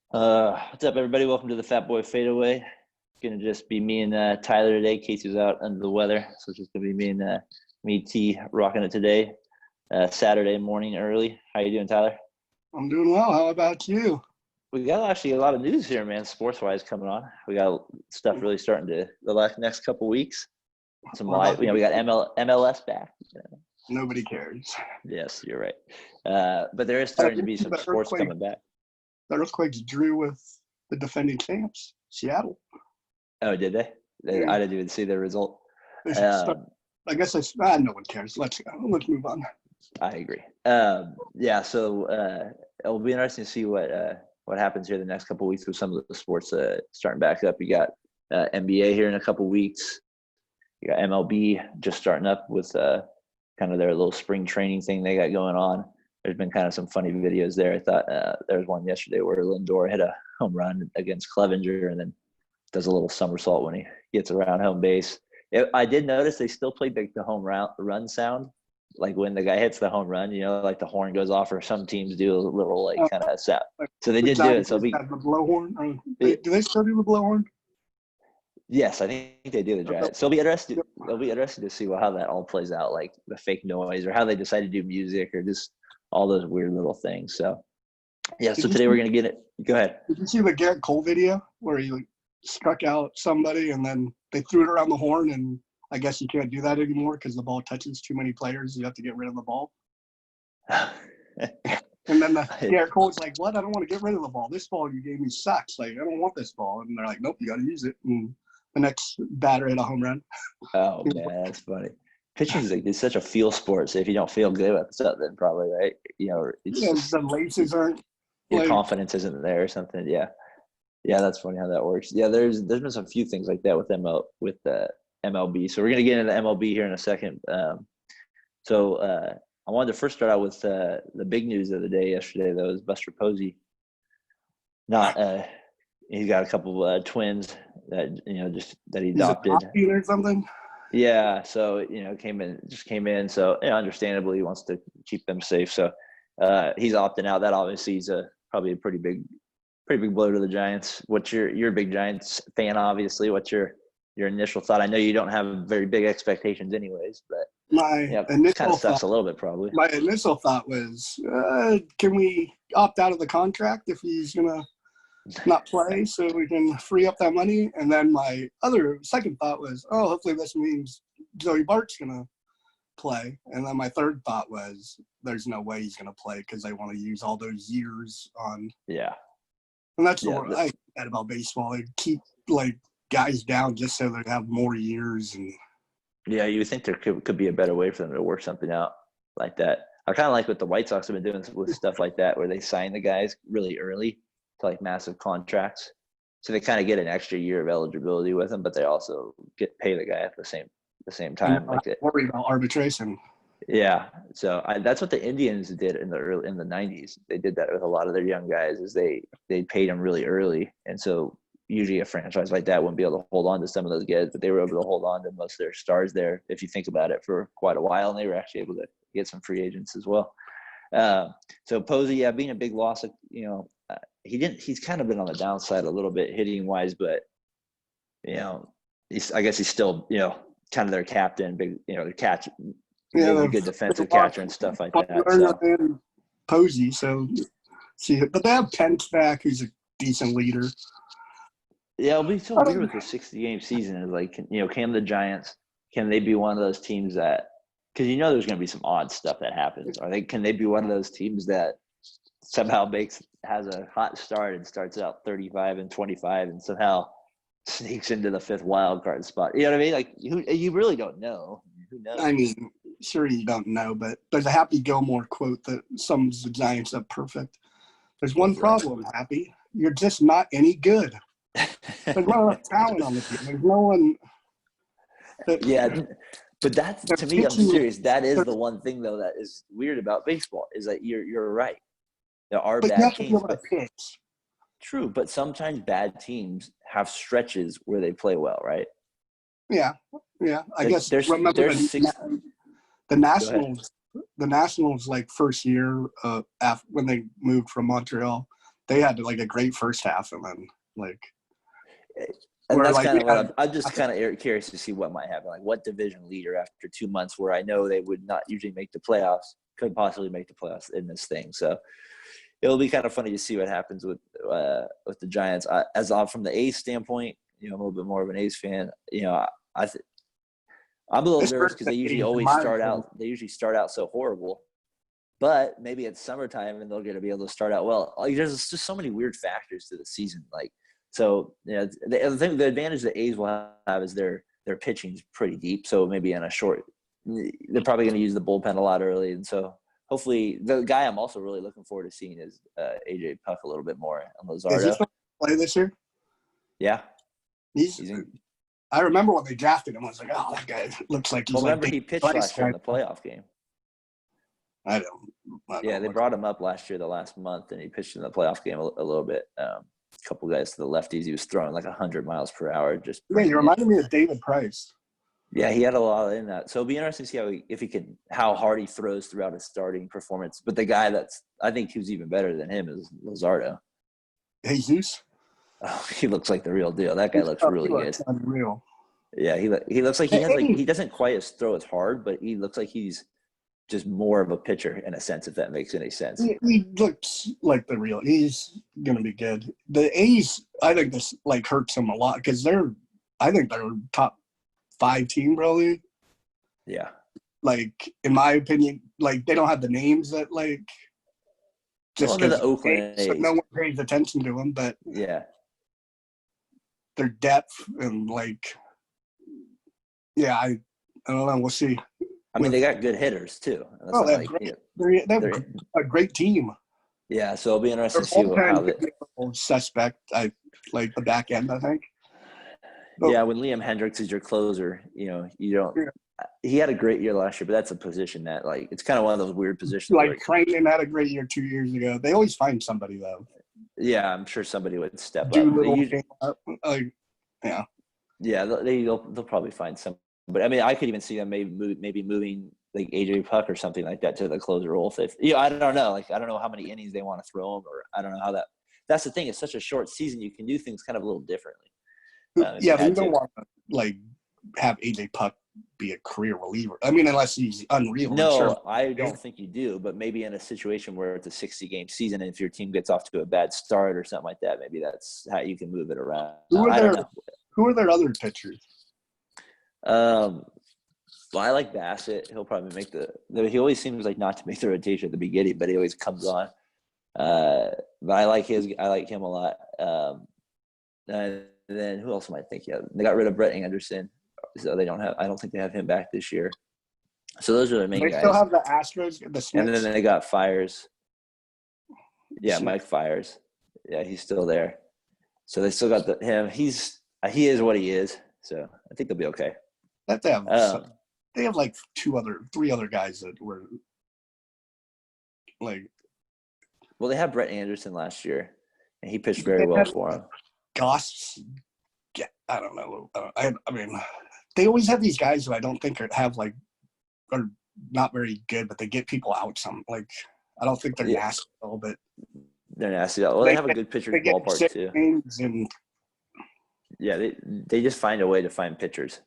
What's up, everybody? Welcome to the Fatboy Fade Away. It's gonna just be me and Tyler today. Casey's out under the weather, so it's just gonna be me T rocking it today. Saturday morning early. How you doing, Tyler? I'm doing well. How about you? We got actually a lot of news here, man. Sports-wise coming on. We got stuff really starting to the next couple weeks. Some live, we got MLS back. Nobody cares. Yes, you're right. But there is starting to be some sports coming back. The Earthquakes drew with the defending champs, Seattle. Oh, did they? Yeah. I didn't even see the result. I guess no one cares. Let's move on. I agree. So it'll be interesting to see what happens here the next couple of weeks with some of the sports starting back up. You got NBA here in a couple of weeks. You got MLB just starting up with kind of their little spring training thing they got going on. There's been kind of some funny videos there. I thought there was one yesterday where Lindor hit a home run against Clevenger and then does a little somersault when he gets around home base. I did notice they still played the home run sound, like when the guy hits the home run, like the horn goes off, or some teams do a little kind of sound. So they did do it. So the blowhorn. Do they still do the blowhorn? Yes, I think they do the Giants. So it'll be interesting to see how that all plays out, like the fake noise or how they decide to do music or just all those weird little things. So yeah, so today we're gonna get it. Go ahead. Did you see the Garrett Cole video where he struck out somebody and then they threw it around the horn, and I guess you can't do that anymore because the ball touches too many players. You have to get rid of the ball. And then Garrett Cole's like, "What? I don't want to get rid of the ball. This ball you gave me sucks. Like, I don't want this ball." And they're like, "Nope, you got to use it." And the next batter hit a home run. Oh man, that's funny. Pitching is it's such a feel sport. So if you don't feel good about stuff, then probably right. It's the laces aren't. Your confidence isn't there or something. Yeah, that's funny how that works. Yeah, there's been some few things like that with the MLB. So we're gonna get into the MLB here in a second. I wanted to first start out with the big news of the day yesterday. That was Buster Posey. He's got a couple twins that that he adopted. Or something. Yeah, so came in. So understandably, he wants to keep them safe. So he's opting out. That obviously is probably a pretty big blow to the Giants. What's you're a big Giants fan, obviously. What's your initial thought? I know you don't have very big expectations, anyways, but it kind of sucks a little bit, probably. My initial thought was, can we opt out of the contract if he's gonna not play, so we can free up that money? And then my second thought was, hopefully this means Joey Bart's gonna play. And then my third thought was, there's no way he's gonna play because they want to use all those years on. Yeah. And that's what I get about baseball. They keep guys down just so they have more years. And yeah, you would think there could be a better way for them to work something out like that. I kind of like what the White Sox have been doing with stuff like that, where they sign the guys really early to massive contracts, so they kind of get an extra year of eligibility with them, but they also pay the guy at the same time. Worry about arbitration. Yeah, so that's what the Indians did in the 90s. They did that with a lot of their young guys, is they paid them really early, and so usually a franchise like that wouldn't be able to hold on to some of those guys, but they were able to hold on to most of their stars there, if you think about it, for quite a while, and they were actually able to get some free agents as well. So Posey, being a big loss, he's kind of been on the downside a little bit hitting wise, but I guess he's still kind of their captain, big their catch, a good defensive catcher and stuff like that. So. Posey, but they have Pence back, who's a decent leader. Yeah, it'll be so weird with the 60-game season. Is can the Giants, can they be one of those teams that, because there's going to be some odd stuff that happens. Can they be one of those teams that somehow has a hot start and starts out 35-25 and somehow sneaks into the 5th wild card spot? You know what I mean? You really don't know. Who knows? I mean, sure you don't know, but there's a Happy Gilmore quote that sums the Giants up perfect. There's one problem, Happy. You're just not any good. There's not enough talent on the team. There's no one. But that's, to me, I'm serious. That is the one thing, though, that is weird about baseball, is that you're right. There are bad teams. True, but sometimes bad teams have stretches where they play well, right? Yeah. I guess remember the Nationals. The Nationals, first year after when they moved from Montreal, they had like a great first half, and then like. And that's kind of what I'm just kind of curious to see what might happen. Like, what division leader after 2 months where I know they would not usually make the playoffs could possibly make the playoffs in this thing. So it'll be kind of funny to see what happens with the Giants. I'm from the A's standpoint, I'm a little bit more of an A's fan. I'm a little nervous because they usually always start out. They usually start out so horrible, but maybe it's summertime and they're going to be able to start out well. There's just so many weird factors to the season, like. So, the advantage the A's will have is their pitching's pretty deep. So maybe in a short – they're probably going to use the bullpen a lot early. And so hopefully the guy I'm also really looking forward to seeing is A.J. Puck a little bit more on Luzardo. Is he going to play this year? Yeah. I remember when they drafted him, I was like, oh, that guy looks like he's remember he pitched last year in the playoff game. I don't they brought him up last year, the last month, and he pitched in the playoff game a little bit. A couple guys to the lefties, he was throwing like 100 miles per hour. You reminded me of David Price. Yeah, he had a lot in that. So it'll be interesting to see how hard he throws throughout his starting performance. But the guy I think who's even better than him is Luzardo. Jesus. Oh, he looks like the real deal. That guy looks really good. Unreal. Yeah, he looks like he doesn't quite throw as hard, but he looks like he's just more of a pitcher in a sense, if that makes any sense. He looks like the real. He's going to be good. The A's, I think this hurts them a lot because I think they're top 5 team probably. Yeah. In my opinion, they don't have the names that just because the Oakland A's. So no one pays attention to them, but yeah, their depth and I don't know. We'll see. I mean, they got good hitters too. They have a great team. Yeah, so it'll be interesting to see how they suspect. I like the back end, I think. But, yeah, when Liam Hendricks is your closer, you don't. Yeah. He had a great year last year, but that's a position that it's kind of one of those weird positions. Creighton had a great year 2 years ago. They always find somebody though. Yeah, I'm sure somebody would step up. Yeah, they'll probably find some. But I mean, I could even see them maybe moving A.J. Puck or something like that to the closer role. I don't know. I don't know how many innings they want to throw him, or I don't know how that. That's the thing. It's such a short season. You can do things kind of a little differently. But you don't want to have A.J. Puck be a career reliever. I mean, unless he's unreal. No, I don't think you do. But maybe in a situation where it's a 60-game season, and if your team gets off to a bad start or something like that, maybe that's how you can move it around. Who are their other pitchers? Well, I like Bassett. He'll probably he always seems not to make the rotation at the beginning, but he always comes on. But I like him a lot. And then who else am I thinking of? They got rid of Brett Anderson, so I don't think they have him back this year. So those are the main guys. They still have the Astros, the Smiths. And then they got Fires. Yeah, Mike Fires. Yeah, he's still there. So they still got him. He is what he is. So I think they'll be okay. They have 3 other guys that were Well, they had Brett Anderson last year, and he pitched very well for him. Goss, I don't know. I mean, they always have these guys that I don't think are not very good, but they get people out some. I don't think they're nasty at all, but they're nasty. Well, they have a good pitcher's ballpark too. Yeah, they just find a way to find pitchers.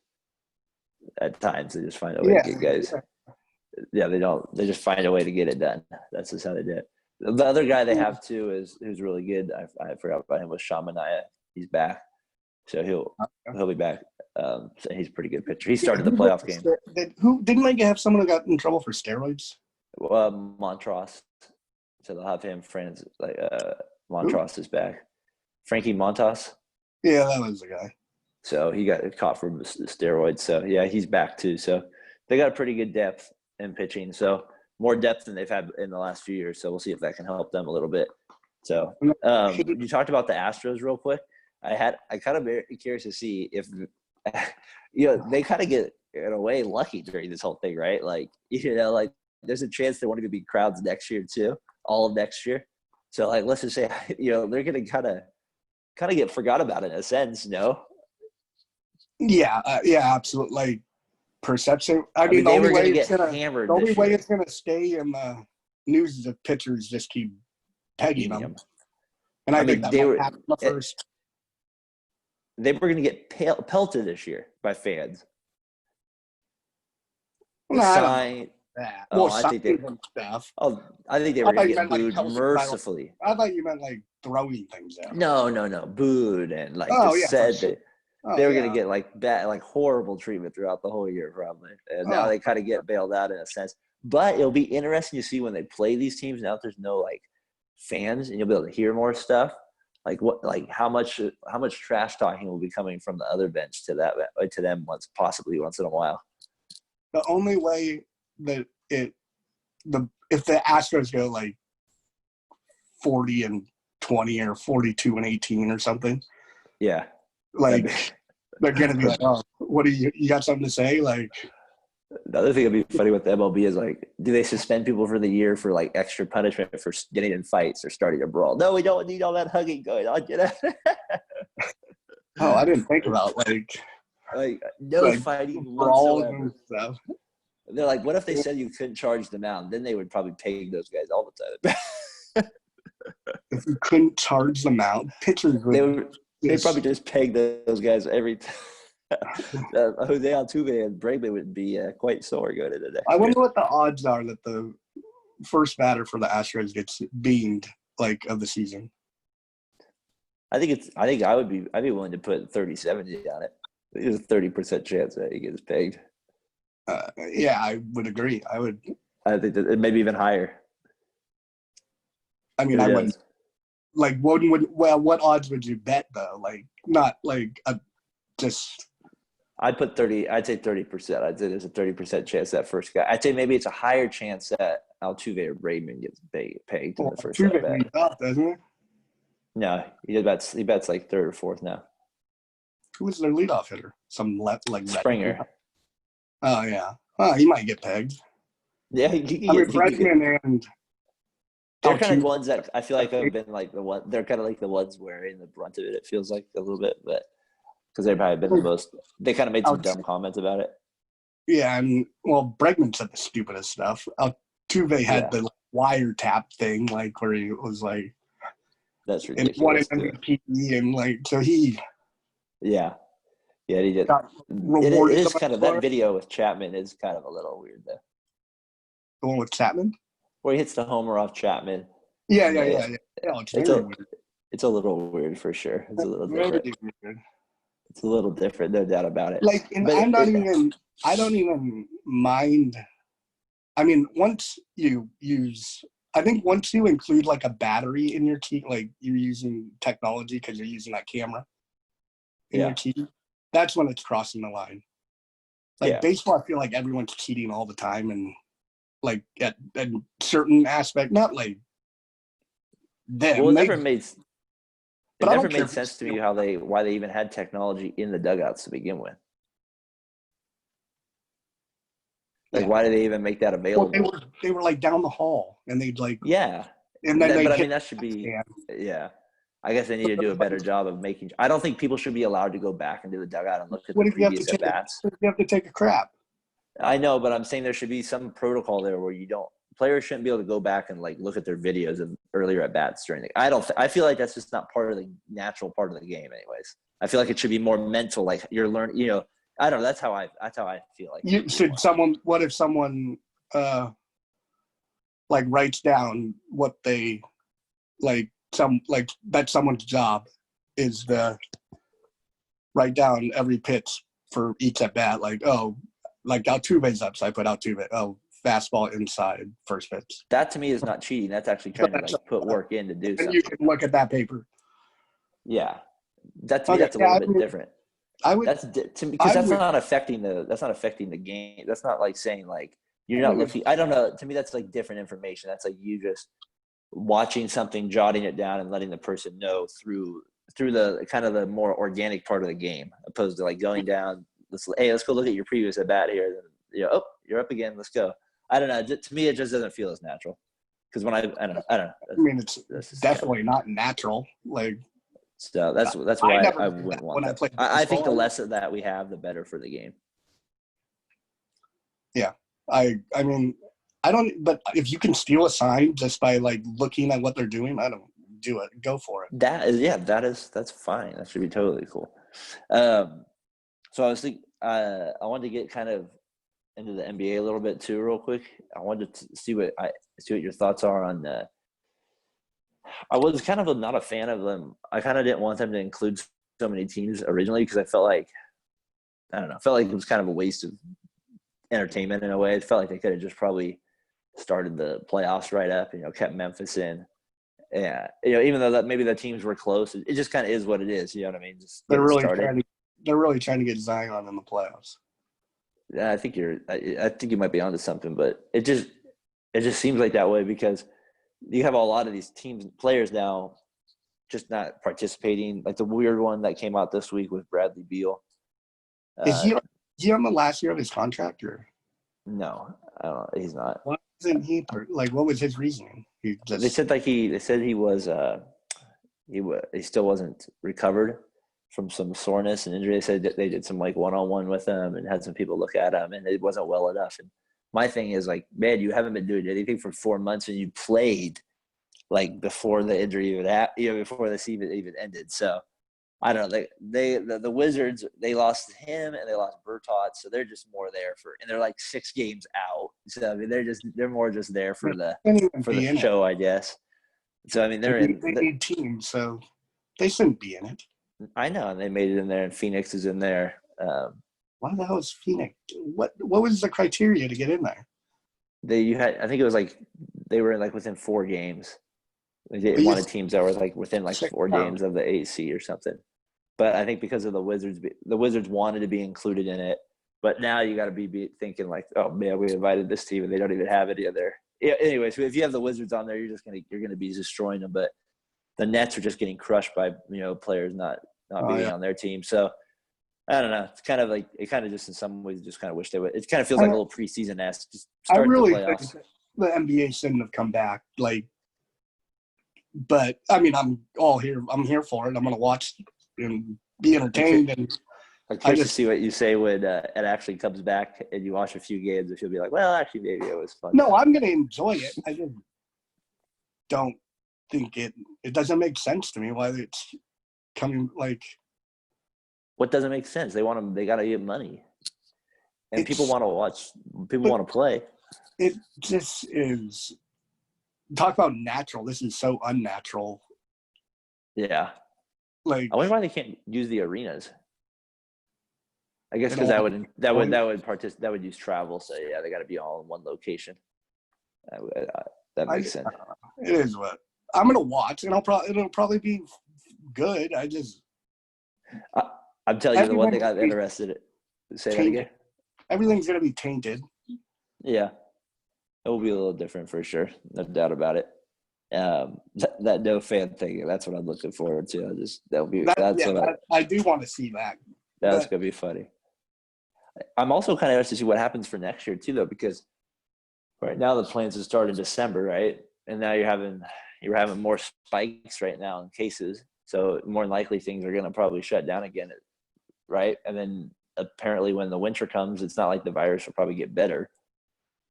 At times, they just find a way to get guys. Yeah, they just find a way to get it done. That's just how they do it. The other guy they have too who's really good. I forgot about him. Was Sean Manaea. He's back, so he'll be back. So he's a pretty good pitcher. He started the playoff game. Didn't they have someone who got in trouble for steroids? Montross. So they'll have him. Montross is back. Frankie Montas. Yeah, that was the guy. So he got caught for steroids. So, yeah, he's back too. So they got a pretty good depth in pitching. So more depth than they've had in the last few years. So we'll see if that can help them a little bit. So you talked about the Astros real quick. I kind of very curious to see if, they kind of get, in a way, lucky during this whole thing, right? There's a chance there won't even be crowds next year too, all of next year. So, let's just say, they're going to kind of get forgot about in a sense, no? Yeah, absolutely. Perception. I mean, they were going to get hammered. The only way it's going to stay in the news is if pitchers just keep pegging them. And I mean, think that might happen the first. They were going to get pelted this year by fans. No, I don't know that. Oh, I think they. Stuff. Oh, I think they were going to get booed like, mercifully. I thought you meant like throwing things out. No, booed and like just said that they were going to get like bad, like horrible treatment throughout the whole year probably. And now they kind of get bailed out in a sense. But it'll be interesting to see when they play these teams. Now that there's no like fans, and you'll be able to hear more stuff. Like how much trash talking will be coming from the other bench to them possibly once in a while. The only way that if the Astros go like 40-20 or 42-18 or something, yeah, like they're gonna be like, oh, what do you got something to say? Like, the other thing that'd be funny with the MLB is like, do they suspend people for the year for like extra punishment for getting in fights or starting a brawl? No, we don't need all that hugging going on. You know? Oh, I didn't think about like no fighting whatsoever. And stuff. They're like, what if they said you couldn't charge the mound? Then they would probably peg those guys all the time. If you couldn't charge the mound, pitchers they'd probably just peg those guys every time. Jose Altuve and Bregman would be quite sore going into next I wonder what the odds are that the first batter for the Astros gets beamed of the season. I'd be willing to put 30-70 on it. There's a 30% chance that he gets pegged. Yeah, I would agree. I think that maybe even higher. I mean, I wouldn't. Like, what odds would you bet though? Like, not like just. I'd put 30. I'd say 30%. I'd say there's a 30% chance that first guy. I'd say maybe it's a higher chance that Altuve or Bregman gets pegged in the first at bat. Off, doesn't he? No, he bets like third or fourth now. Who was their leadoff hitter? Some Springer. Oh yeah. Oh, he might get pegged. Yeah, Bregman and. They're kind of ones that I feel like have been like the one. They're kind of like the ones wearing the brunt of it. It feels like a little bit, but because they've probably been the most. They kind of made some dumb comments about it. Yeah, and Bregman said the stupidest stuff. Altuve had the wiretap thing, like where he was like, "That's ridiculous." And wanted MVP, and so he. Yeah, he did. It is kind of that video with Chapman is kind of a little weird though. The one with Chapman. Where he hits the homer off Chapman. Yeah. It's a little weird for sure. It's a little different. It's a little different, no doubt about it. I don't even mind. I mean, once you include like a battery in your tee, like you're using technology because you're using that camera in your tee, that's when it's crossing the line. Baseball, I feel like everyone's cheating all the time, and like at a certain aspect, not like them. Well, it never made sense to me why they even had technology in the dugouts to begin with. Like, why did they even make that available? Well, they were like down the hall, and they'd like and then that should be I guess they need to do a better job of making. I don't think people should be allowed to go back into the dugout and look at the previous at bats. What if you have to take a crap? I know, but I'm saying there should be some protocol there where players shouldn't be able to go back and like look at their videos of earlier at bats during I feel like that's just not part of the natural part of the game anyways. I feel like it should be more mental, like you're learning, I don't know. That's how I feel like. What if someone like writes down what they that's someone's job is to write down every pitch for each at bat, like Altuve's up, so I put Altuve. Oh, fastball inside, first pitch. That to me is not cheating. That's actually trying to put work in to do something. And you can look at that paper. Yeah, that's a little bit different. That's not affecting the game. That's not like saying like you're not looking. I don't know. To me, that's like different information. That's like you just watching something, jotting it down, and letting the person know through the kind of the more organic part of the game, opposed to like going down. Let's go look at your previous at bat here. You're up again. Let's go. I don't know. To me, it just doesn't feel as natural. Because when I don't know. I mean, it's definitely not natural. So that's why I wouldn't want that. I think the less of that we have, the better for the game. Yeah, I mean, I don't. But if you can steal a sign just by like looking at what they're doing, I don't. do it. Go for it. That's fine. That should be totally cool. So I was thinking, I wanted to get kind of into the NBA a little bit too, real quick. I wanted to see what your thoughts are on. I was kind of not a fan of them. I kind of didn't want them to include so many teams originally because I felt like it was kind of a waste of entertainment in a way. It felt like they could have just probably started the playoffs right up, kept Memphis in. Yeah, even though that maybe the teams were close, it just kind of is what it is. You know what I mean? Just they're really trying to get Zion in the playoffs. Yeah, I think you might be onto something, but it just seems like that way because you have a lot of these players now just not participating. Like the weird one that came out this week with Bradley Beal. Is he on the last year of his contract or? No, I don't know. He's not. Why isn't he what was his reasoning? They said he was he still wasn't recovered from some soreness and injury. They said that they did some one-on-one with him and had some people look at him and it wasn't well enough. And my thing is man, you haven't been doing anything for 4 months and you played before the injury even before the season even ended. So I don't know. The Wizards, they lost him and they lost Bertaudt, so they're just more there and they're 6 games out. So I mean, they're more just there for the show, I guess. So I mean, they need teams, so they shouldn't be in it. I know, and they made it in there, and Phoenix is in there. Why the hell is Phoenix? What was the criteria to get in there? I think it was they were within 4 games. They wanted teams that were within 4 games of the 8 seed or something. But I think because of the Wizards wanted to be included in it. But now you got to be thinking oh man, we invited this team and they don't even have any of their. Yeah, anyway, so if you have the Wizards on there, you're gonna be destroying them. But the Nets are just getting crushed by players not being on their team. So I don't know. It's kind of it kind of just in some ways just kind of wish they would. It kind of feels like a little preseason-esque. Just start the playoffs. Think the NBA shouldn't have come back. But I mean, I'm here for it. I'm gonna watch and be entertained. And I'm curious to see what you say when it actually comes back and you watch a few games. If you'll be well, actually, maybe it was fun. No, I'm gonna enjoy it. I just don't think it doesn't make sense to me why it's coming What doesn't make sense? They got to get money, and people want to watch. People want to play. It just is. Talk about natural. This is so unnatural. Yeah. I wonder why they can't use the arenas. I guess because that would use travel. So yeah, they got to be all in one location. That makes sense. It is what I'm gonna watch, and it'll probably be good. I'm telling you, the one thing I'm interested in. Say that again. Everything's gonna be tainted. Yeah, it will be a little different for sure, no doubt about it. That no fan thing, that's what I'm looking forward to. I do want to see that. That's gonna be funny. I'm also kind of interested to see what happens for next year too, though, because right now the plans to start in December, right? And now you're having more spikes right now in cases, so more than likely things are gonna probably shut down again, right? And then apparently when the winter comes, it's not like the virus will probably get better.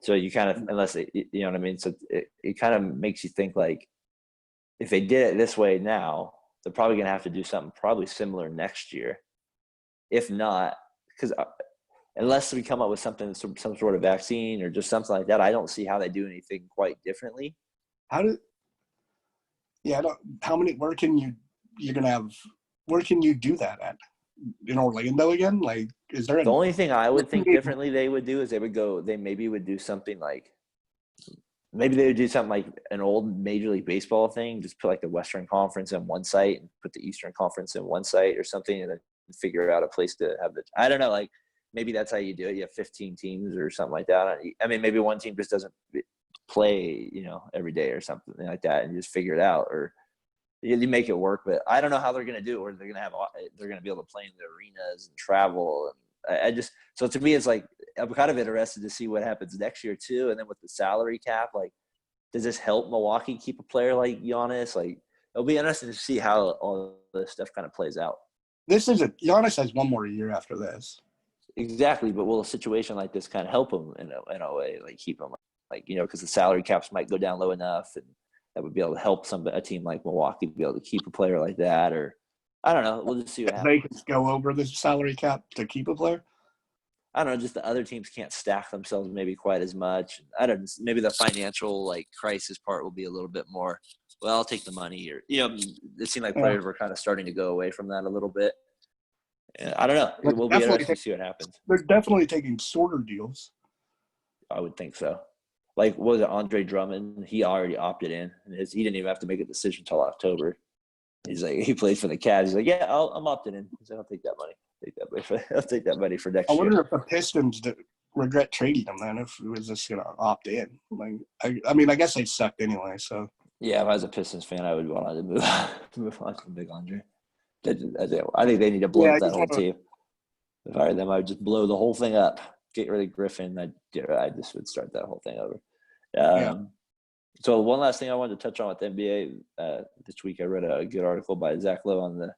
So you kind of, unless you know what I mean. So it kind of makes you think if they did it this way now, they're probably gonna have to do something probably similar next year. If not, because unless we come up with some sort of vaccine or just something like that, I don't see how they do anything quite differently. Where can you do that at? In Orlando again? Is there the only thing I would think differently they would do is they maybe would do something maybe they would do something like an old Major League Baseball thing, just put the Western Conference in one site and put the Eastern Conference in one site or something, and then figure out a place to have I don't know, maybe that's how you do it. You have 15 teams or something like that. I mean, maybe one team just doesn't play, every day or something like that, and you just figure it out, or you make it work. But I don't know how they're going to do it, or they're going to be able to play in the arenas and travel. And so to me, it's I'm kind of interested to see what happens next year too. And then with the salary cap, does this help Milwaukee keep a player like Giannis? It'll be interesting to see how all this stuff kind of plays out. Giannis has one more year after this. Exactly, but will a situation like this kind of help him in a way, keep him, because the salary caps might go down low enough, and that would be able to help a team like Milwaukee be able to keep a player like that, or I don't know. We'll just see what happens. They can go over the salary cap to keep a player. I don't know. Just the other teams can't stack themselves maybe quite as much. I don't know. Maybe the financial like crisis part will be a little bit more. Well, I'll take the money, or it seemed like players were kind of starting to go away from that a little bit. And I don't know. It will be interesting to see what happens. They're definitely taking shorter deals. I would think so. Like, what was it, Andre Drummond? He already opted in. He didn't even have to make a decision until October. He's like, he plays for the Cavs. He's like, yeah, I'm opted in. He's like, I'll take that money. I'll take that money for next year. I wonder if the Pistons regret trading him then, if it was just going to opt in. Like, I mean, I guess they sucked anyway, so. Yeah, if I was a Pistons fan, I would want to move on from Big Andre. I think they need to blow up that whole team. If I were them, I would just blow the whole thing up. Get rid of Griffin. I just would start that whole thing over. So one last thing I wanted to touch on with the NBA this week, I read a good article by Zach Lowe on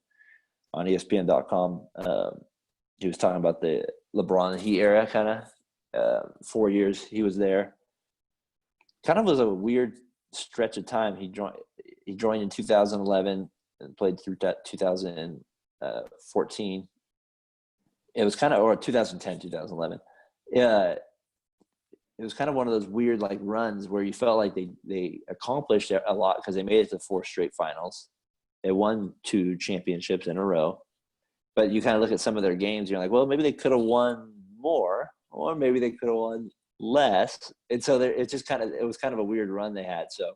ESPN.com. He was talking about the LeBron and Heat era, kind of 4 years he was there. Kind of was a weird stretch of time. He joined in 2011 and played through 2014. It was kind of, or 2010, 2011. Yeah, it was kind of one of those weird like runs where you felt like they accomplished a lot because they made it to 4 straight finals. They won 2 championships in a row. But you kind of look at some of their games, and you're like, well, maybe they could have won more, or maybe they could have won less. And so it was kind of a weird run they had. So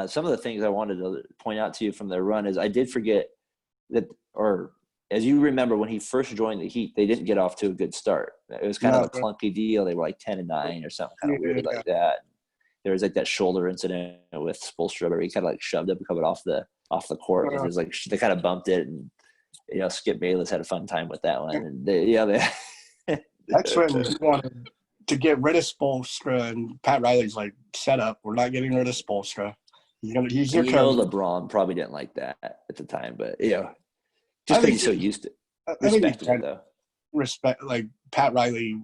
some of the things I wanted to point out to you from their run is I did forget that, or as you remember, when he first joined the Heat, they didn't get off to a good start. It was kind of a clunky deal. They were like 10-9 or something kind of weird like that. There was like that shoulder incident with Spoelstra where he kind of like shoved up and coming off the court. It was like they kind of bumped it, and Skip Bayless had a fun time with that one. And That's when he wanted to get rid of Spoelstra, and Pat Riley's like, "Set up. We're not getting rid of Spoelstra. He's your coach." LeBron probably didn't like that at the time, but just because he's so used to respected it, though. Respect, like Pat Riley.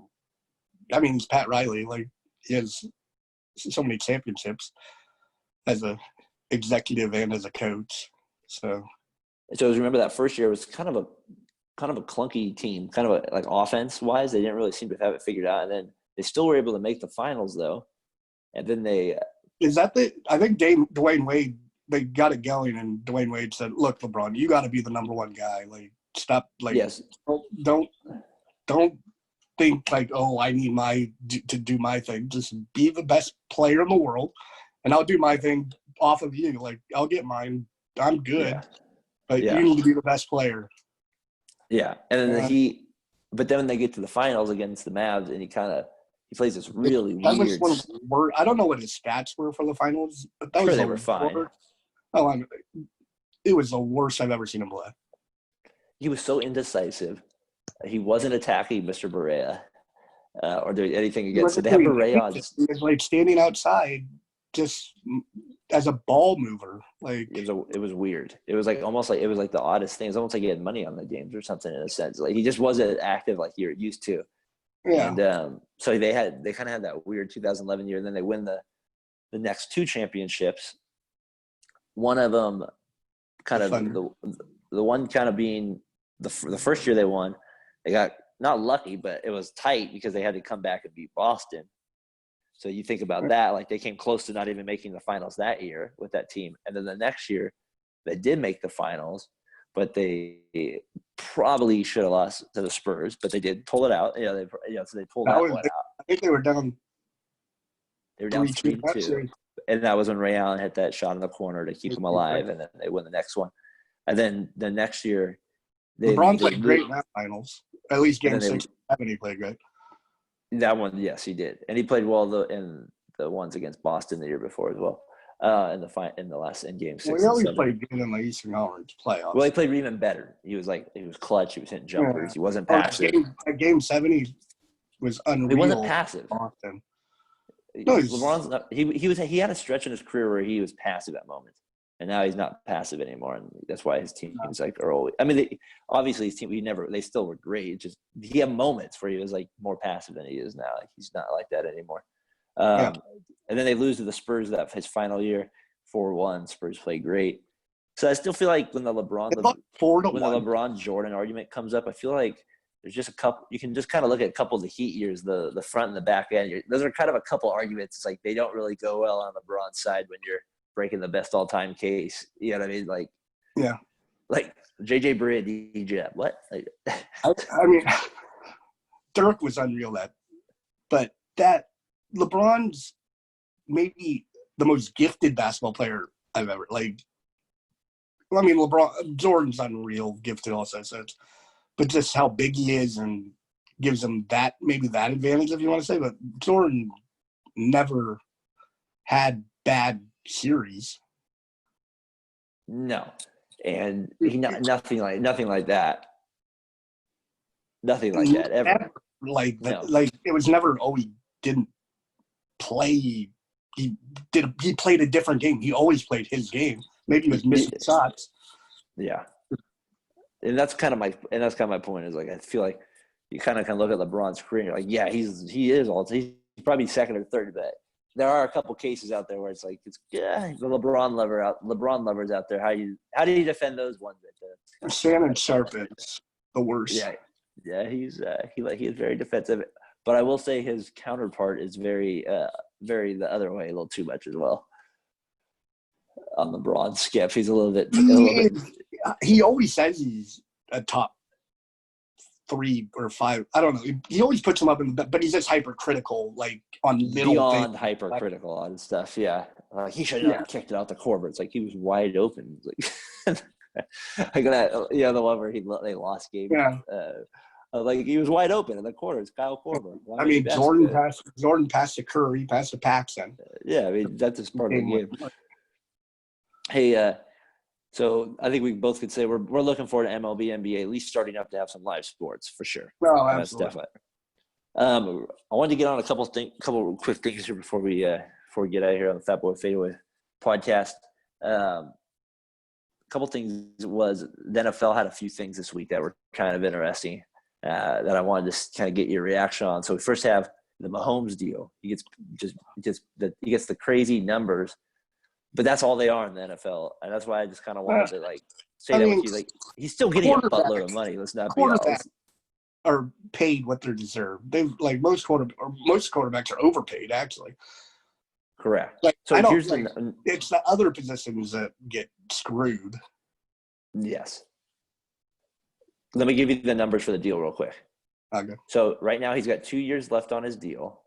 I mean, it's Pat Riley. Like, he has so many championships as a executive and as a coach. So remember that first year was kind of a clunky team, kind of like offense wise. They didn't really seem to have it figured out, and then they still were able to make the finals though. And then I think Dwayne Wade, they got it going, and Dwayne Wade said, "Look, LeBron, you got to be the number one guy. Like, stop. Like, yes. don't think like, oh, I need to do my thing. Just be the best player in the world, and I'll do my thing off of you. Like, I'll get mine. I'm good, but you need to be the best player." Yeah, and then but then when they get to the finals against the Mavs, and he plays this really weird. I don't know what his stats were for the finals, but they were fine. It was the worst I've ever seen him play. He was so indecisive. He wasn't attacking Mr. Barea or doing anything against it. They have Barea just he was like standing outside just as a ball mover. Like it was weird. It was like almost like it was like the oddest thing. It was almost like he had money on the games or something in a sense. Like he just wasn't active like you're used to. Yeah. And so they kind of had that weird 2011 year, and then they win the next 2 championships. One of them kind of the one kind of being the first year they won, they got not lucky, but it was tight because they had to come back and beat Boston. So you think about that, like they came close to not even making the finals that year with that team. And then the next year they did make the finals, but they probably should have lost to the Spurs, but they did pull it out. So they pulled that one out. I think they were down. They were down 3-2. And that was when Ray Allen hit that shot in the corner to keep them alive, and then they win the next one. And then the next year, LeBron played great in that finals. At least game 6 and 7, he played great. That one, yes, he did, and he played well in the ones against Boston the year before as well. In game 6. Well, he always played good in the Eastern Conference playoffs. Well, he played even better. He was clutch. He was hitting jumpers. Yeah. He wasn't passive. Game 7, he was unreal. He wasn't passive. Boston. No, LeBron's not. He had a stretch in his career where he was passive at moments, and now he's not passive anymore, and that's why his teams are always. I mean, obviously his team. They still were great. Just he had moments where he was more passive than he is now. Like he's not like that anymore. And then they lose to the Spurs his final year. 4-1. Spurs play great. So I still feel like when the LeBron Jordan argument comes up, I feel like there's just a couple. You can just kind of look at a couple of the Heat years, the front and the back end. Those are kind of a couple arguments. It's like they don't really go well on LeBron's side when you're breaking the best all-time case. You know what I mean? Like, yeah, like JJ Barea, DJ. What? Like, I mean, Dirk was unreal but that LeBron's maybe the most gifted basketball player I've ever like. I mean, Jordan's unreal, gifted also, but just how big he is and gives him that advantage, if you want to say. But Jordan never had bad series. No, and nothing like that. Nothing like that ever. Like it was never. Oh, he didn't play. He played a different game. He always played his game. Maybe he was missing shots. Yeah, and that's kind of my point. Is like I feel like you kind of can look at LeBron's career. And you're like, yeah, he's probably second or third, but there are a couple cases out there where it's like the LeBron lovers out there. How do you defend those ones? Shannon Sharpe is the worst. Yeah, he is very defensive. But I will say his counterpart is very the other way, a little too much as well. On the broad skip, he's a little bit. He always says he's a top 3 or 5. I don't know. He always puts him up but he's just hypercritical, like on little beyond things. Hypercritical on stuff. Yeah, he should have kicked it out the court, but it's like he was wide open. Like, the one where they lost game. Yeah. Like he was wide open in the corners. Kyle Korver. I mean, Jordan passed to Curry, passed to Paxson. Yeah, I mean that's just part of the game. Hey, so I think we both could say we're looking forward to MLB, NBA, at least starting up to have some live sports for sure. No, absolutely. That's definitely. I wanted to get on a couple quick things here before we get out of here on the Fatboy Fade Away Podcast. A couple things was the NFL had a few things this week that were kind of interesting that I wanted to kind of get your reaction on. So we first have the Mahomes deal. He gets the crazy numbers. But that's all they are in the NFL, and that's why I just kind of wanted to say that with you. Like he's still getting a buttload of money. Let's not be honest. Are paid what they deserve. They've most quarterbacks are overpaid actually. Correct. Like, so it's the other positions that get screwed. Yes. Let me give you the numbers for the deal real quick. Okay. So right now he's got 2 years left on his deal.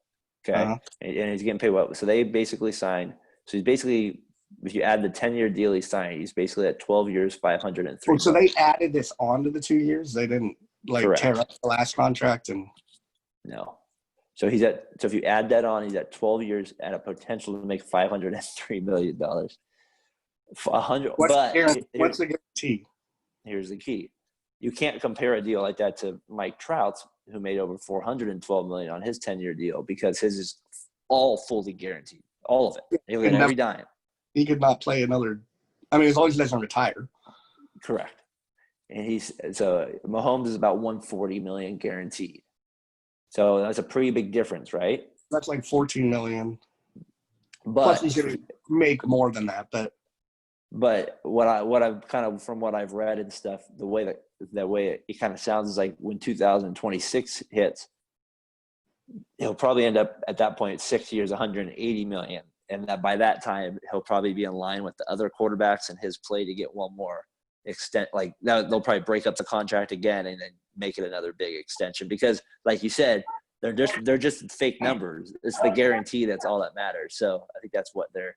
Okay, and he's getting paid well. So they basically signed. So he's basically. If you add the 10-year deal he signed, he's basically at 12 years, $503. So they added this on to the 2 years? They didn't tear up the last contract? No. So if you add that on, he's at 12 years and a potential to make $503 million. What's the guarantee? Here's the key. You can't compare a deal like that to Mike Trout's, who made over $412 million on his 10-year deal because his is all fully guaranteed. All of it. He'll get every dime. He could not play another – I mean, as long as he doesn't retire. Correct. And Mahomes is about $140 million guaranteed. So that's a pretty big difference, right? That's like $14 million. But plus he's going to make more than that. But what I've kind of from what I've read and stuff, the way it kind of sounds is like when 2026 hits, he'll probably end up at that point 6 years, $180 million. And that by that time, he'll probably be in line with the other quarterbacks in his play to get one more extent. Like they'll probably break up the contract again and then make it another big extension because, like you said, they're just fake numbers. It's the guarantee that's all that matters. So I think that's what the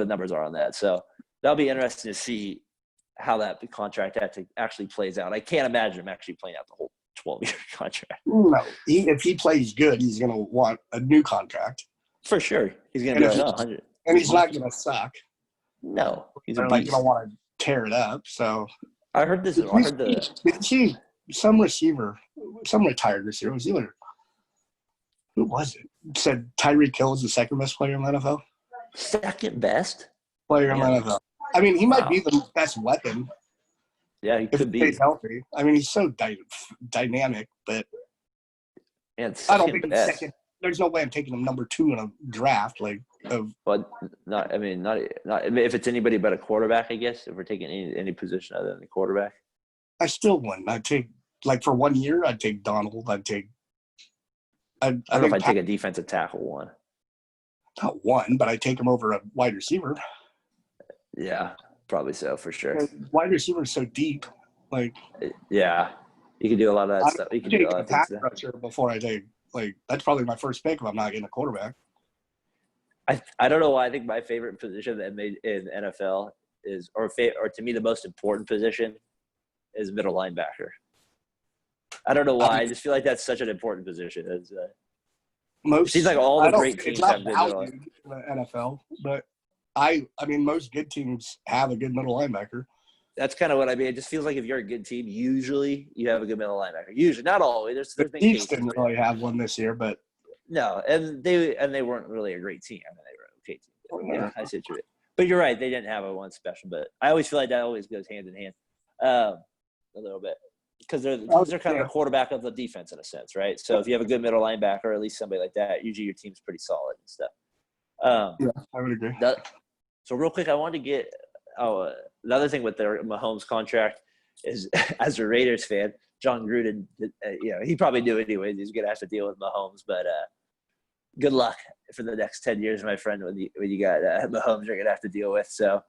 numbers are on that. So that'll be interesting to see how that contract actually plays out. I can't imagine him actually playing out the whole 12-year contract. No, if he plays good, he's going to want a new contract. For sure. He's going to be 100. And he's not going to suck. No. He's They're going to want to tear it up. So I heard this. Some retired receiver was either – who was it? Said Tyreek Hill is the second best player in the NFL. Second best? Player in the NFL. I mean, he might be the best weapon. Yeah, he could be. If he stays healthy. I mean, he's so dynamic, but and I don't think he's second. there's no way I'm taking him number 2 in a draft. But not if it's anybody but a quarterback, I guess. If we're taking any position other than the quarterback, I still wouldn't. I'd take for 1 year. I'd take Donald. I don't know if I'd take a defensive tackle one. Not one, but I'd take him over a wide receiver. Yeah, probably so for sure. Wide receiver is so deep. Yeah, you can do a lot of that stuff. You can do a lot of things there. Rusher before I take that's probably my first pick if I'm not getting a quarterback. I don't know why I think my favorite position in NFL is, or to me the most important position is middle linebacker. I don't know why. I just feel like that's such an important position. It seems like all the great teams have good middle in the NFL, but I mean most good teams have a good middle linebacker. That's kind of what I mean. It just feels like if you're a good team, usually you have a good middle linebacker. Usually, not always. There's been Chiefs didn't really have one this year, but no, and they weren't really a great team. I mean, they were an okay team. Yeah, I see what you mean. But you're right. They didn't have a one special. But I always feel like that always goes hand in hand, a little bit, because they're kind of the quarterback of the defense in a sense, right? So if you have a good middle linebacker, or at least somebody like that, usually your team's pretty solid and stuff. Yeah, I would agree. So real quick, I wanted to get another thing with their Mahomes contract is, as a Raiders fan, John Gruden, he probably knew anyways he's going to have to deal with Mahomes, but good luck for the next 10 years, my friend, when you got Mahomes you're going to have to deal with. So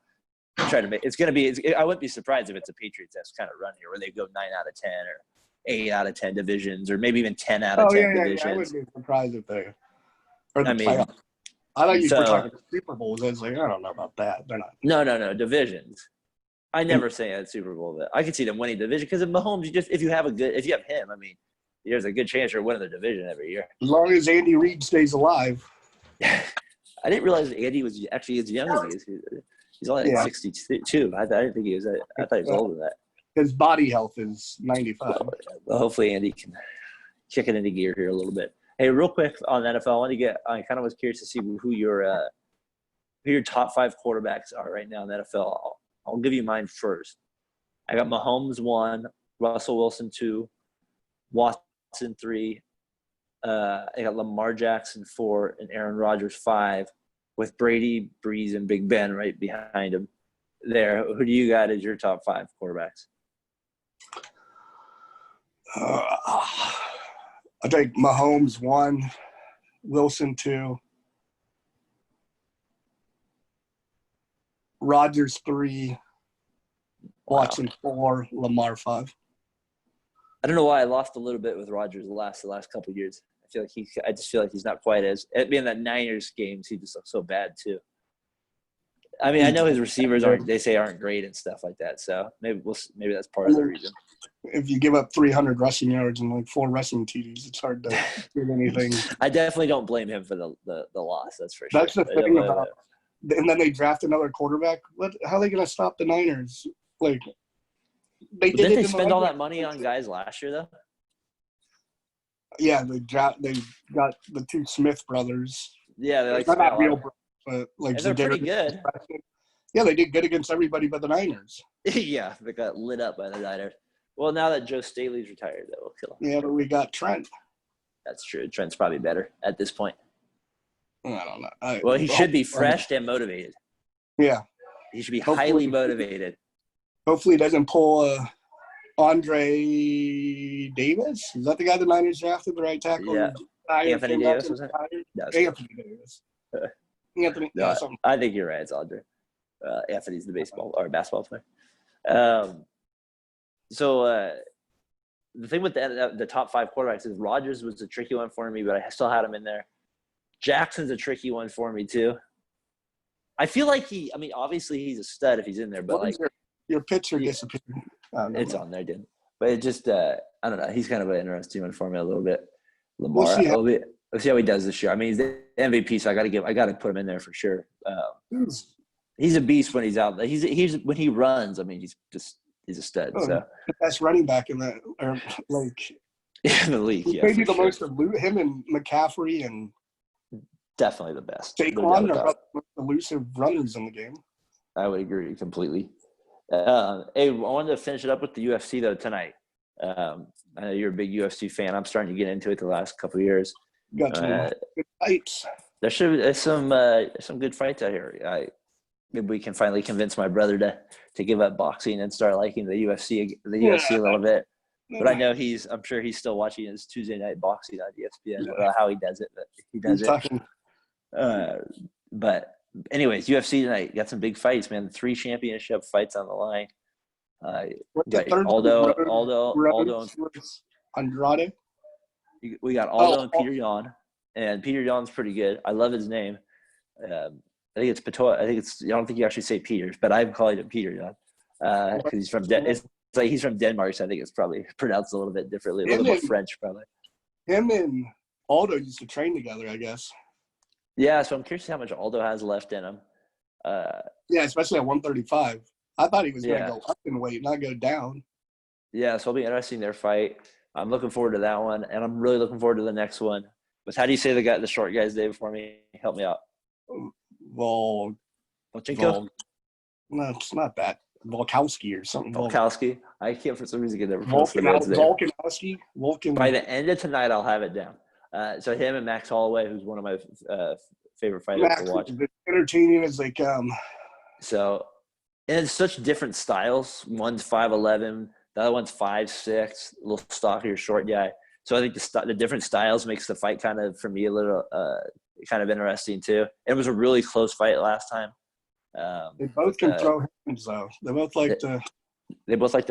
I'm trying to make it's going to be. I wouldn't be surprised if it's a Patriots-esque kind of run here, where they go 9 out of 10 or 8 out of 10 divisions, or maybe even 10 out of 10 divisions. Yeah, I wouldn't be surprised if they or the playoffs. I thought you were talking Super Bowls. I was like, I don't know about that. They're not. No, divisions. I never say at Super Bowl that I could see them winning division, because in Mahomes, if you have him, I mean, there's a good chance you're winning the division every year. As long as Andy Reid stays alive. I didn't realize Andy was actually as young as he is. He's only like 62. I didn't think he was. I thought he was older than that. His body health is 95. Well, hopefully Andy can kick it into gear here a little bit. Hey, real quick on NFL, I kind of was curious to see who your top 5 quarterbacks are right now in the NFL. I'll give you mine first. I got Mahomes 1, Russell Wilson 2, Watson 3. I got Lamar Jackson 4, and Aaron Rodgers 5, with Brady, Breeze, and Big Ben right behind him. There, who do you got as your top 5 quarterbacks? I take Mahomes 1, Wilson 2, Rodgers 3, Watson 4, Lamar 5. I don't know why I lost a little bit with Rodgers the last couple of years. I just feel like he's not quite as – being that Niners games, he just looks so bad too. I mean, I know his receivers aren't great and stuff like that, so maybe that's part of the reason. If you give up 300 rushing yards and like 4 rushing TDs, it's hard to do anything. I definitely don't blame him for the loss. That's for sure. That's the thing about – and then they draft another quarterback. How are they going to stop the Niners? Like, didn't they spend all that money on guys last year, though? Yeah, they got the 2 Smith brothers. Yeah, they're not real, but like they're pretty good. Yeah, they did good against everybody but the Niners. Yeah, they got lit up by the Niners. Well, now that Joe Staley's retired, that will kill him. Yeah, but we got Trent. That's true. Trent's probably better at this point. I don't know. Well, he should be fresh and motivated. Yeah. He should be highly motivated. Hopefully he doesn't pull Andre Davis. Is that the guy the Niners drafted, the right tackle? Yeah. Anthony Davis, was it? No, Anthony Davis. Anthony. No, Yeah, I think you're right. It's Andre. Anthony's the basketball player. So the thing with the top 5 quarterbacks is Rodgers was a tricky one for me, but I still had him in there. Jackson's a tricky one for me too. I feel like obviously he's a stud if he's in there, but like your picture disappeared. It's on there, dude. But it just I don't know. He's kind of an interesting one for me a little bit. Lamar, let's see how he does this year. I mean, he's the MVP, so I got to put him in there for sure. He's a beast when he's out. He's when he runs. I mean, he's a stud. So the best running back in the in the league. Yeah, maybe the most him and McCaffrey and definitely the best. Saquon are the elusive runners in the game. I would agree completely. Hey, I wanted to finish it up with the UFC though tonight. I know you're a big UFC fan. I'm starting to get into it the last couple of years. Got some good fights. There should be some good fights out here. Maybe we can finally convince my brother to give up boxing and start liking the UFC a little bit. But I know I'm sure he's still watching his Tuesday night boxing on ESPN. I don't know how he does it, but he does it. But anyways, UFC tonight got some big fights, man. 3 championship fights on the line. Aldo Andrade. We got Aldo and Peter Yan, and Peter Yan's pretty good. I love his name. I think it's Patoa. I don't think you actually say Peters, but I'm calling him Peter Yan because he's from it's like he's from Denmark, so I think it's probably pronounced a little bit differently, a little more French probably. Him and Aldo used to train together, I guess. Yeah, so I'm curious how much Aldo has left in him. Yeah, especially at 135. I thought he was going to go up in weight, not go down. Yeah, so it'll be interesting their fight. I'm looking forward to that one, and I'm really looking forward to the next one. But how do you say the short guy's name for me? Help me out. Volchenko? No, it's not that. Volkowski or something. Volkowski. I can't for some reason get never pronounce the man's name. Volkanovski. By the end of tonight, I'll have it down. So him and Max Holloway, who's one of my favorite fighters to watch. Entertaining as they come. So, and it's such different styles. One's 5'11", the other one's 5'6", a little stockier, short guy. So I think the different styles makes the fight kind of, for me, a little kind of interesting too. It was a really close fight last time. They both can throw hands though. They both like to. They both like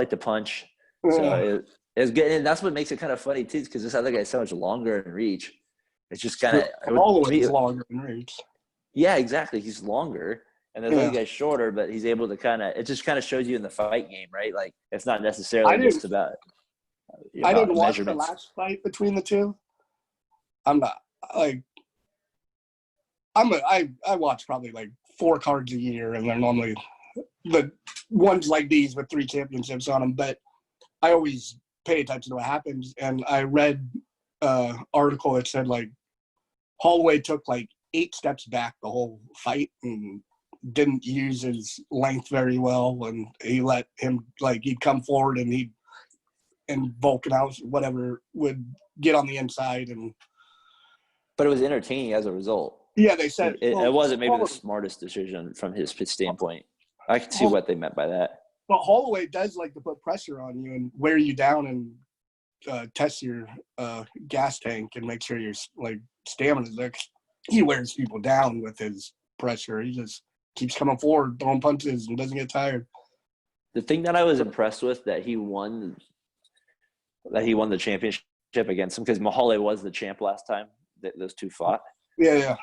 to punch. So it's good, and that's what makes it kind of funny too, because this other guy's so much longer in reach. It's just kind of always longer in reach. Yeah, exactly. He's longer, and the other guy's shorter, but he's able to kind of. It just kind of shows you in the fight game, right? Like it's not necessarily just about. I didn't watch the last fight between the two. I'm not like. I watch probably like 4 cards a year, and they're normally the ones like these with 3 championships on them. But I always pay attention to what happens, and I read article that said like Holloway took like 8 steps back the whole fight and didn't use his length very well, and he let him he'd come forward and Volkanovski whatever would get on the inside But it was entertaining as a result. Yeah, they said it wasn't maybe the smartest decision from his standpoint. I can see what they meant by that. But Holloway does like to put pressure on you and wear you down and test your gas tank and make sure your stamina's there. He wears people down with his pressure. He just keeps coming forward, throwing punches, and doesn't get tired. The thing that I was impressed with that he won the championship against him, because Holloway was the champ last time that those two fought. Yeah.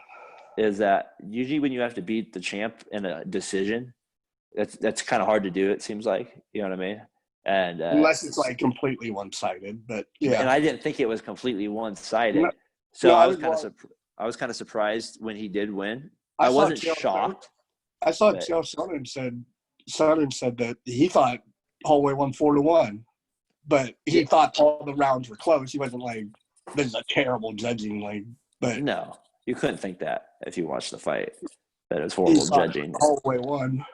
Is that usually when you have to beat the champ in a decision, that's kind of hard to do. It seems like, you know what I mean. And unless it's like completely one-sided, but yeah. And I didn't think it was completely one-sided, so I was kind of surprised when he did win. I wasn't shocked. I saw Chael Sonnen said that he thought Holloway won 4-1, but he thought all the rounds were close. He wasn't like, this is a terrible judging, but no, you couldn't think that if you watched the fight. That it was horrible judging. Holloway won.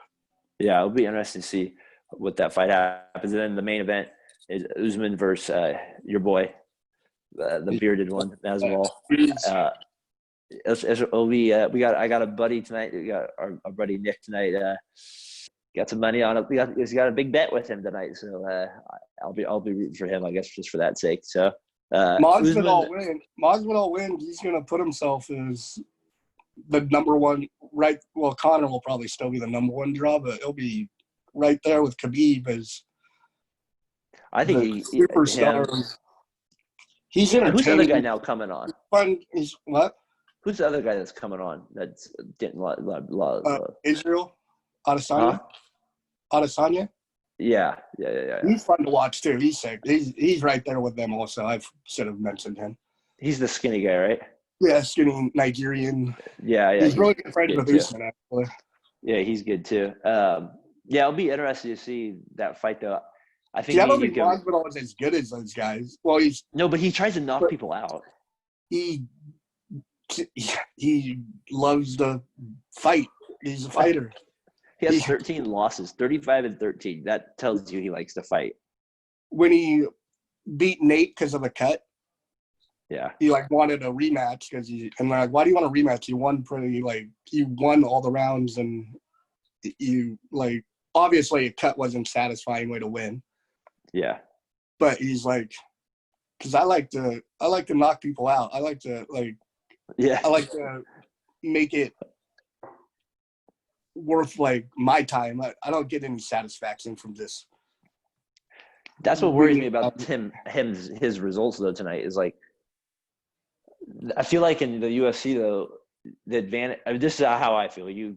Yeah, it'll be interesting to see what that fight happens. And then the main event is Usman versus your boy, the bearded one, Masvidal. It'll be. I got a buddy tonight. We got our buddy Nick tonight. Got some money on it. He's got a big bet with him tonight. So I'll be rooting for him, I guess, just for that sake. So Masvidal win. He's gonna put himself as the number one. Right. Well, Conor will probably still be the number one draw, but he'll be right there with Khabib as. I think superstar. He's entertaining. Who's the other guy now coming on? He's what? Who's the other guy that's coming on that's getting a lot Israel Adesanya? Adesanya? Yeah. He's fun to watch too. He's sick. He's right there with them also. I should have mentioned him. He's the skinny guy, right? Yeah, skinny Nigerian. Yeah. He's really good friends with Usman, actually. Yeah, he's good too. It'll be interesting to see that fight though. I think I don't think Masvidal is as good as those guys. Well, but he tries to knock people out. He loves to fight. He's a fighter. He has 13 losses, 35-13. That tells you he likes to fight. When he beat Nate because of a cut, Yeah. He like wanted a rematch because and like, why do you want a rematch? You won you won all the rounds, and you like obviously a cut wasn't a satisfying way to win. Yeah. But he's like, because I like to knock people out. I like to make it worth like my time. I don't get any satisfaction from this. That's what worries me about his results though tonight is like, I feel like in the UFC though, the advantage. I mean, this is how I feel. You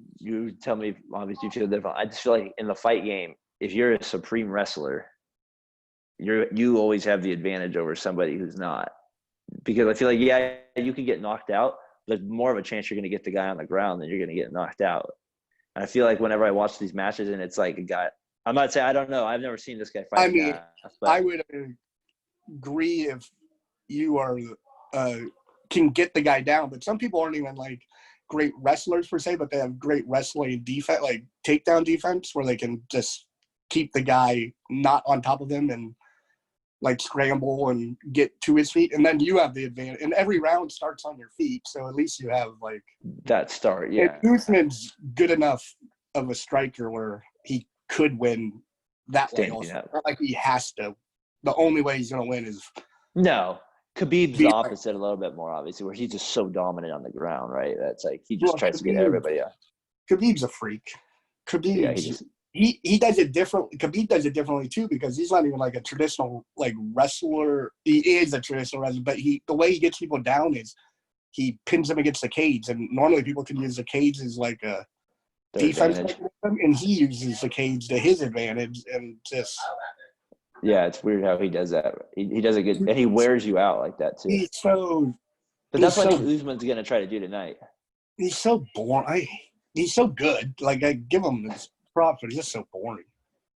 tell me. Obviously, you feel different. I just feel like in the fight game, if you're a supreme wrestler, you always have the advantage over somebody who's not. Because I feel like you can get knocked out. There's more of a chance you're going to get the guy on the ground than you're going to get knocked out. And I feel like whenever I watch these matches and it's like a guy, I might say I don't know. I've never seen this guy fight. I mean, I would agree if you are can get the guy down, but some people aren't even like great wrestlers per se, but they have great wrestling defense, like takedown defense, where they can just keep the guy not on top of him and like scramble and get to his feet, and then you have the advantage. And every round starts on your feet, so at least you have like that start. Yeah, Usman's good enough of a striker where he could win that way. Also, not like he has to. The only way he's going to win is no. Khabib's the opposite a little bit more, obviously, where he's just so dominant on the ground, right? That's like he just tries to get everybody out. Khabib's a freak. Khabib, he does it differently. Khabib does it differently too because he's not even like a traditional like wrestler. He is a traditional wrestler, but the way he gets people down is he pins them against the cage, and normally people can use the cage as like a defense mechanism, and he uses the cage to his advantage, and just. Yeah, it's weird how he does that. He does it good, and he wears you out like that too. But that's what Usman's going to try to do tonight. He's so boring. He's so good. Like I give him his props, but he's just so boring.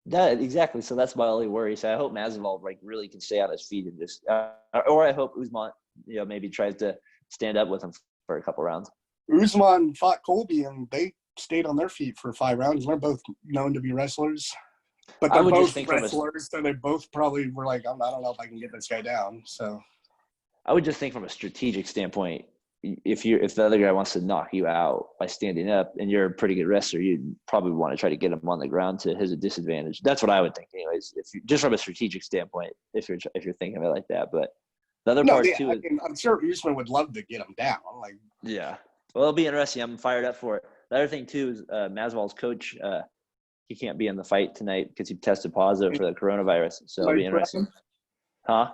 That exactly. So that's my only worry. So I hope Masvidal like really can stay on his feet and just, or I hope Usman, maybe tries to stand up with him for a couple rounds. Usman fought Colby, and they stayed on their feet for 5 rounds. They're both known to be wrestlers. But they're both wrestlers, so they both probably were like, I don't know if I can get this guy down. So I would just think from a strategic standpoint, if the other guy wants to knock you out by standing up and you're a pretty good wrestler, you'd probably want to try to get him on the ground to his disadvantage. That's what I would think anyways, just from a strategic standpoint, if you're thinking of it like that. But the other part too is I'm sure Usman would love to get him down. Like, yeah. Well, it'll be interesting. I'm fired up for it. The other thing too is Masvidal's coach, he can't be in the fight tonight because he tested positive for the coronavirus. So it'll be interesting. Huh?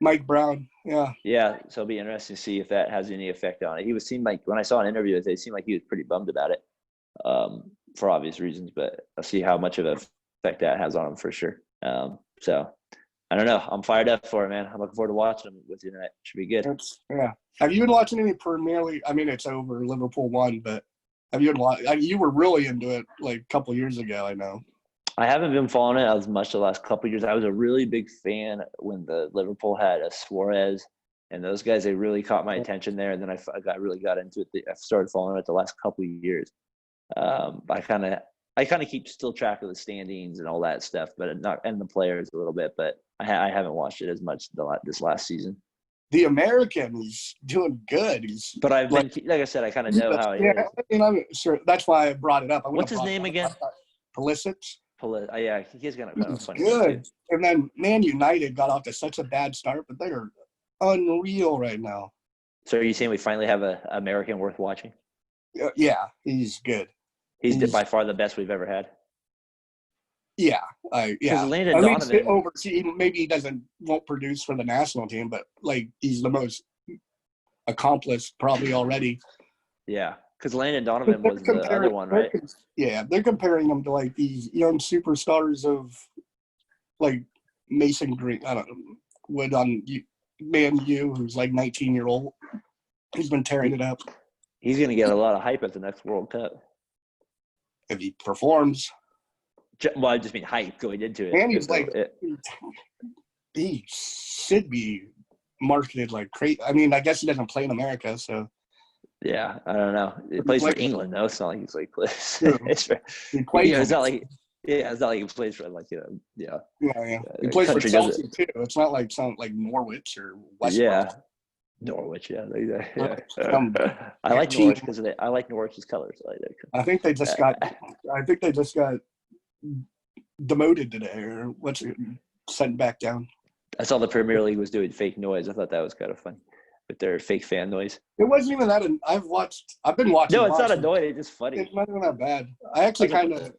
Mike Brown, yeah. Yeah, so it'll be interesting to see if that has any effect on it. Seemed like when I saw an interview with it, it seemed like he was pretty bummed about it for obvious reasons, but I'll see how much of an effect that has on him for sure. So I don't know. I'm fired up for it, man. I'm looking forward to watching him with you tonight. Should be good. Yeah. Have you been watching any Premier League? I mean, it's over. Liverpool won, but have you been watching? You were really into it like a couple of years ago, I know. I haven't been following it as much the last couple of years. I was a really big fan when the Liverpool had a Suarez and those guys. They really caught my attention there, and then I really got into it. I started following it the last couple of years. I kind of keep still track of the standings and all that stuff, but not and the players a little bit. But I haven't watched it as much this last season. The American, he's doing good. But I've been like I said, I kind of know how it is. I mean, I'm sure that's why I brought it up. What's his name again? Pulisic. Yeah, he's gonna go funny. Good. And then Man United got off to such a bad start, but they're unreal right now. So are you saying we finally have an American worth watching? Yeah, he's good. He's by far the best we've ever had. Yeah, yeah. Landon Donovan, overseas, maybe he won't produce for the national team, but like he's the most accomplished probably already. Yeah, because Landon Donovan was the other one, right? Yeah, they're comparing him to like these young superstars of like Mason Green. I don't know, what on Man U, who's like 19-year-old. He's been tearing it up. He's going to get a lot of hype at the next World Cup if he performs. Well, I just mean hype going into it. And he's like, he should be marketed like crazy. I mean, I guess he doesn't play in America, so. Yeah, I don't know. He plays for England, though. It's not like he's like plays. He plays. It's not like he plays for like Yeah. He plays for Chelsea too. It's not like Norwich or West. Yeah, Norwich, yeah. Yeah. Some I like team. Norwich because I like Norwich's colors. I like that. I think they just got demoted today, or sent back down. I saw the Premier League was doing fake noise. I thought that was kind of fun with their fake fan noise. It wasn't even that. I've been watching. No, it's not annoying. It's just funny. It's not even that bad. I actually kind of.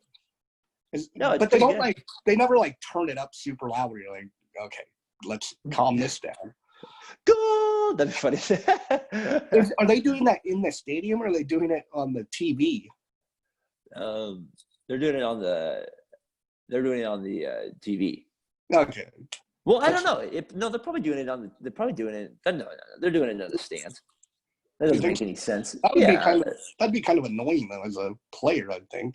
No, but they don't they never turn it up super loud where you're like, okay, let's calm this down. Goal! That'd be funny. Are they doing that in the stadium or are they doing it on the TV? They're doing it on the TV. Okay. Well, I don't know. They're probably doing it they're probably doing it. No, they're doing it in the stands. That doesn't make any sense. That'd be kind of annoying though as a player, I think.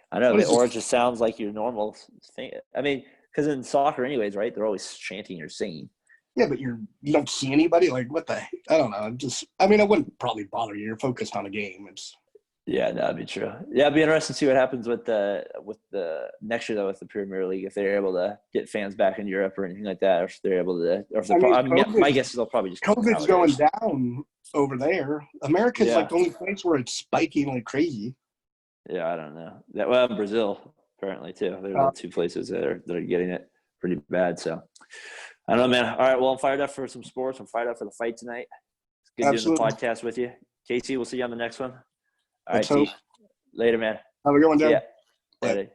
I know, or it just sounds like your normal thing. I mean, because in soccer, anyways, right? They're always chanting or singing. Yeah, but you don't see anybody. Like, what the heck? I don't know. It wouldn't probably bother you. You're focused on a game. Yeah, that'd be true. Yeah, it'd be interesting to see what happens with the next year though with the Premier League, if they're able to get fans back in Europe or anything like that, or if they're able to, or if they're my guess is they'll probably just COVID's going down over there. America's the only place where it's spiking like crazy. Yeah, I don't know. Brazil apparently too. They're the two places that are getting it pretty bad. So I don't know, man. All right, well, I'm fired up for some sports. I'm fired up for the fight tonight. It's good doing the podcast with you, Casey. We'll see you on the next one. All right, T. Later, man. Have a good one, Dan. Yeah. Later.